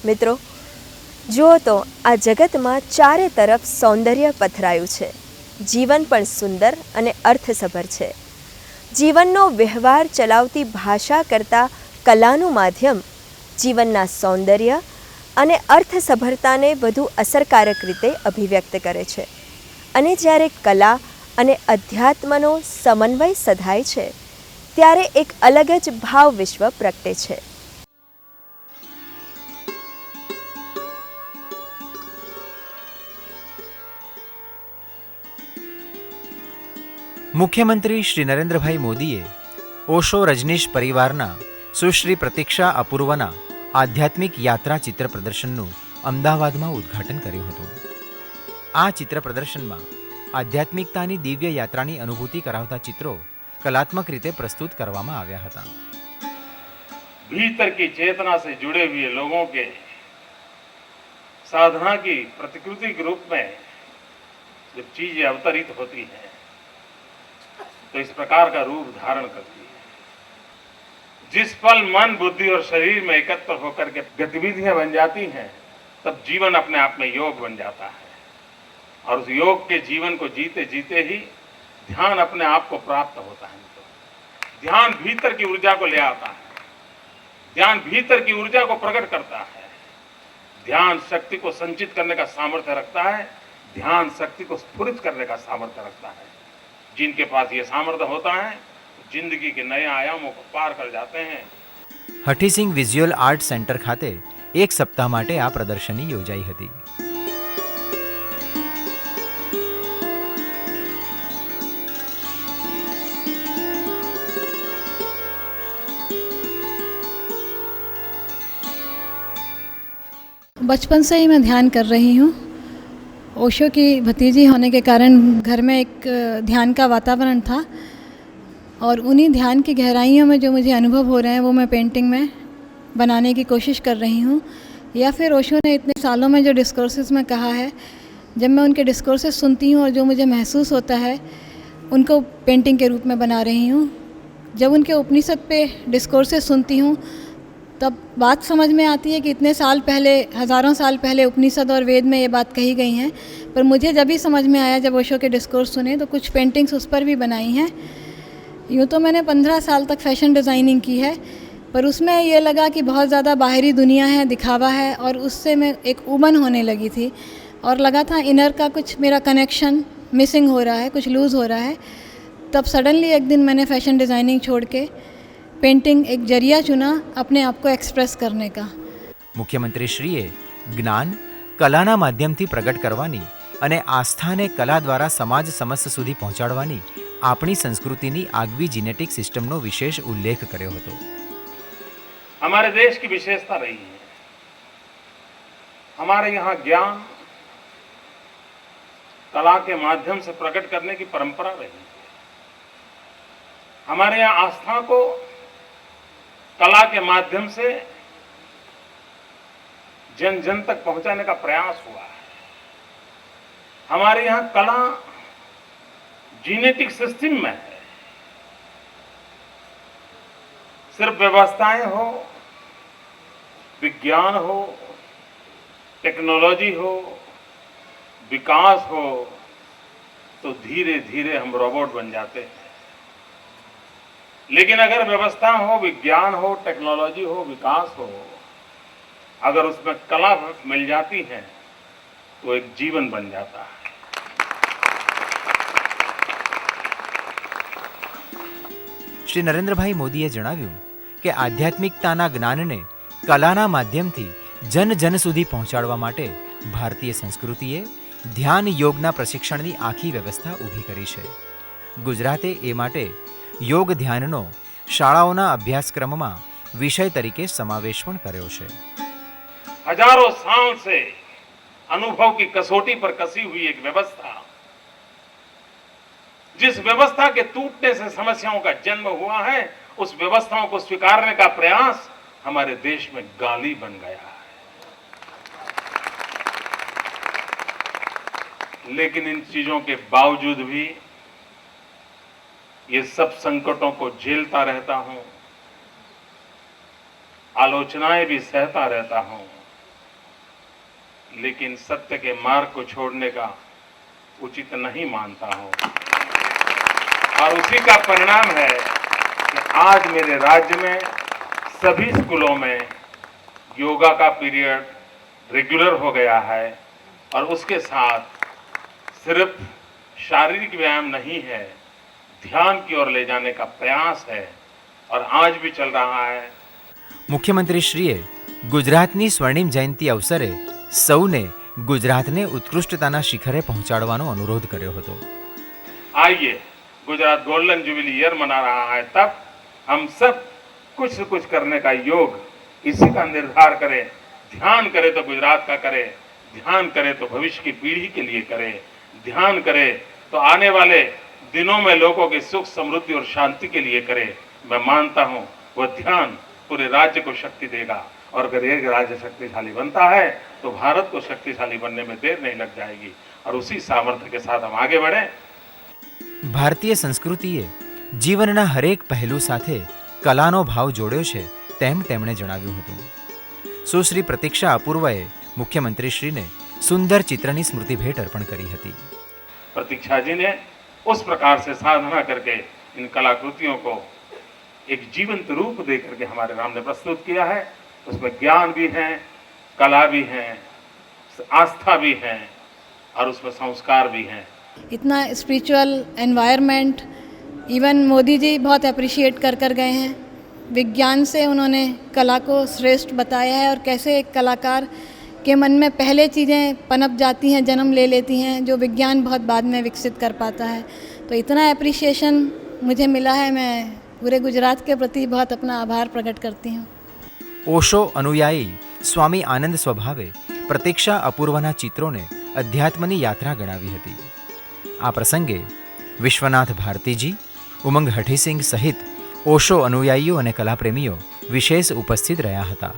મિત્રો, જુઓ તો આ જગતમાં ચારે તરફ સૌંદર્ય પથરાયું છે. જીવન પણ સુંદર અને અર્થસભર છે. જીવનનો વ્યવહાર ચલાવતી ભાષા કરતાં કલાનું માધ્યમ જીવનના સૌંદર્ય અને અર્થસભરતાને વધુ અસરકારક રીતે અભિવ્યક્ત કરે છે. અને જ્યારે કલા અને અધ્યાત્મનો સમન્વય સધાય છે ત્યારે એક અલગ જ ભાવ વિશ્વ પ્રગટે છે. મુખ્યમંત્રી શ્રી નરેન્દ્રભાઈ મોદીએ ઓશો રજનીશ પરિવારના સુશ્રી પ્રતીક્ષા અપૂર્વના આધ્યાત્મિક યાત્રા ચિત્ર પ્રદર્શનનું અમદાવાદમાં ઉદ્ઘાટન કર્યું હતું. આ ચિત્ર પ્રદર્શનમાં આધ્યાત્મિકતાની દિવ્ય યાત્રાની અનુભૂતિ કરાવતા ચિત્રો કલાત્મક રીતે પ્રસ્તુત કરવામાં આવ્યા હતા. भीतर की चेतना से जुड़े हुए लोगों के साधना की प्रतिकृति के रूप में जब चीजें अवतरित होती हैं तो इस प्रकार का रूप धारण करती है. जिस पल मन, बुद्धि और शरीर में एकत्र होकर के गतिविधियां बन जाती हैं तब जीवन अपने आप में योग बन जाता है. और उस योग के जीवन को जीते जीते ही ध्यान अपने आप को प्राप्त होता है. ध्यान भीतर की ऊर्जा को ले आता है. ध्यान भीतर की ऊर्जा को प्रकट करता है. ध्यान शक्ति को संचित करने का सामर्थ्य रखता है. ध्यान शक्ति को स्फुरित करने का सामर्थ्य रखता है. जिनके पास ये सामर्थ्य होता है जिंदगी के नए आयामों को पार कर जाते हैं. હઠીસિંગ વિઝ્યુઅલ આર્ટ સેન્ટર ખાતે એક સપ્તાહ માટે આ પ્રદર્શની યોજાઈ હતી. बचपन से ही मैं ध्यान कर रही हूँ. ओशो की भतीजी होने के कारण घर में एक ध्यान का वातावरण था और उन्हीं ध्यान की गहराइयों में जो मुझे अनुभव हो रहे हैं वो मैं पेंटिंग में बनाने की कोशिश कर रही हूँ. या फिर ओशो ने इतने सालों में जो डिस्कोर्सेस में कहा है, जब मैं उनके डिस्कोर्सेस सुनती हूँ और जो मुझे महसूस होता है उनको पेंटिंग के रूप में बना रही हूँ. जब उनके उपनिषद पे डिस्कोर्सेस सुनती हूँ तब बात समझ में आती है कि इतने साल पहले, हज़ारों साल पहले उपनिषद और वेद में ये बात कही गई हैं. पर मुझे जब भी समझ में आया, जब ओशो के डिस्कोर्स सुने, तो कुछ पेंटिंग्स उस पर भी बनाई हैं. यूँ तो मैंने 15 साल तक फैशन डिज़ाइनिंग की है, पर उसमें ये लगा कि बहुत ज़्यादा बाहरी दुनिया है, दिखावा है, और उससे मैं एक ऊबन होने लगी थी और लगा था इनर का कुछ मेरा कनेक्शन मिसिंग हो रहा है, कुछ लूज़ हो रहा है. तब सडनली एक दिन मैंने फैशन डिज़ाइनिंग छोड़ के पेंटिंग एक जरिया चुना अपने आप को एक्सप्रेस करने का. મુખ્યમંત્રીશ્રીએ જ્ઞાન કલાના માધ્યમથી પ્રગટ કરવાની અને આસ્થાને કલા દ્વારા સમાજ સમસ્ત સુધી પહોંચાડવાની આપણી સંસ્કૃતિની આગવી જીનેટિક સિસ્ટમનો વિશેષ ઉલ્લેખ કર્યો હતો. हमारे देश की विशेषता रही है. हमारे यहाँ ज्ञान कला के माध्यम से प्रकट करने की परंपरा रही है. हमारे यहाँ आस्था को कला के माध्यम से जन जन तक पहुंचाने का प्रयास हुआ है. हमारे यहाँ कला जीनेटिक सिस्टम में है. सिर्फ व्यवस्थाएं हो, विज्ञान हो, टेक्नोलॉजी हो, विकास हो तो धीरे धीरे हम रोबोट बन जाते हैं. लेकिन अगर व्यवस्था हो, विज्ञान हो, टेक्नोलॉजी हो, विकास हो, अगर उसमें कला मिल जाती है तो एक जीवन बन जाता है. શ્રી નરેન્દ્રભાઈ મોદીએ જણાવ્યું કે આધ્યાત્મિકતાના જ્ઞાનને કલાના માધ્યમથી જન જન સુધી પહોંચાડવા માટે ભારતીય સંસ્કૃતિએ ધ્યાન યોગના પ્રશિક્ષણની આખી વ્યવસ્થા ઊભી કરી છે. ગુજરાતે એ માટે યોગ ધ્યાનનો શાળાઓના અભ્યાસક્રમમાં વિષય તરીકે સમાવેશ પણ કર્યો છે. हजारों साल से अनुभव की कसौटी पर कसी हुई एक व्यवस्था, जिस व्यवस्था के टूटने से समस्याओं का जन्म हुआ है, उस व्यवस्थाओं को स्वीकारने का प्रयास हमारे देश में गाली बन गया है. लेकिन इन चीजों के बावजूद भी ये सब संकटों को झेलता रहता हूं, आलोचनाएं भी सहता रहता हूं, लेकिन सत्य के मार्ग को छोड़ने का उचित नहीं मानता हूं। और उसी का परिणाम है कि आज मेरे राज्य में सभी स्कूलों में योगा का पीरियड रेगुलर हो गया है और उसके साथ सिर्फ शारीरिक व्यायाम नहीं है, ध्यान की ओर ले जाने का प्रयास है और आज भी चल रहा है। મુખ્યમંત્રીશ્રીએ ગુજરાતની સ્વર્ણિમ જયંતિ અવસરે સૌને ગુજરાતને ઉત્કૃષ્ટતાના શિખરે પહોંચાડવાનો અનુરોધ કર્યો હતો. आइए, गुजरात गोल्डन जुबिली ईयर मना रहा है, तब हम सब कुछ न कुछ करने का योग इसी का निर्धार करें। ध्यान करे तो गुजरात का करे, ध्यान करे तो भविष्य की पीढ़ी के लिए करे, ध्यान करे तो आने वाले दिनों में लोगों की सुख समृद्धि और शांति के लिए करे। मैं मानता हूं वह ध्यान पूरे राज्य को शक्ति देगा और अगर एक राज्य शक्तिशाली बनता है तो भारत को शक्तिशाली बनने में देर नहीं लग जाएगी और उसी सामर्थ्य के साथ हम आगे बढ़ें। ભારતીય સંસ્કૃતિએ જીવનના હરેક પહેલુ સાથે કલાનો ભાવ જોડ્યો છે તેમ તેમણે જણાવ્યું હતું. સુશ્રી પ્રતીક્ષા અપૂર્વએ મુખ્યમંત્રીશ્રીને સુંદર ચિત્રની સ્મૃતિ ભેટ અર્પણ કરી હતી. प्रतीक्षा जी ने उस प्रकार से साधना करके इन कलाकृतियों को एक जीवंत रूप दे करके हमारे सामने प्रस्तुत किया है। उसमें ज्ञान भी है, कला भी है, आस्था भी है और उसमें संस्कार भी हैं। इतना spiritual environment even Modi ji बहुत अप्रिशिएट कर गए हैं। विज्ञान से उन्होंने कला को श्रेष्ठ बताया है और कैसे एक कलाकार के मन में पहले चीज़ें पनप जाती हैं, जन्म ले लेती हैं, जो विज्ञान बहुत बाद में विकसित कर पाता है। तो इतना अप्रिशिएशन मुझे मिला है, मैं पूरे गुजरात के प्रति बहुत अपना आभार प्रकट करती हूँ. ઓશો અનુયાયી સ્વામી આનંદ સ્વભાવે પ્રતીક્ષા અપૂર્વના ચિત્રોને અધ્યાત્મની યાત્રા ગણાવી હતી. આ પ્રસંગે વિશ્વનાથ ભારતીજી, ઉમંગ હઠીસિંહ સહિત ઓશો અનુયાયીઓ અને કલાપ્રેમીઓ વિશેષ ઉપસ્થિત રહ્યા હતા.